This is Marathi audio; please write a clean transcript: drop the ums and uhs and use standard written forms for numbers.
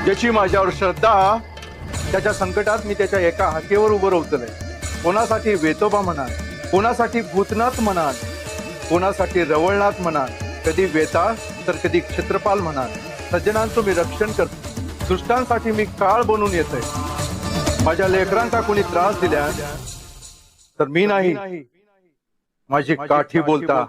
ज्याची माझ्यावर श्रद्धा, त्याच्या संकटात मी त्याच्या एका हाकेवर उभं राहतोय. कोणासाठी वेतोबा म्हणाल, कोणासाठी भूतनाथ म्हणाल, कोणासाठी रवळनाथ म्हणाल, कधी वेताळ तर कधी क्षेत्रपाल म्हणाल. सज्जनांचं मी रक्षण करतो, दुष्टांसाठी मी काळ बनून येतोय. माझ्या लेकरांका कोणी त्रास दिल्या तर मी नाही, माझी काठी बोलता.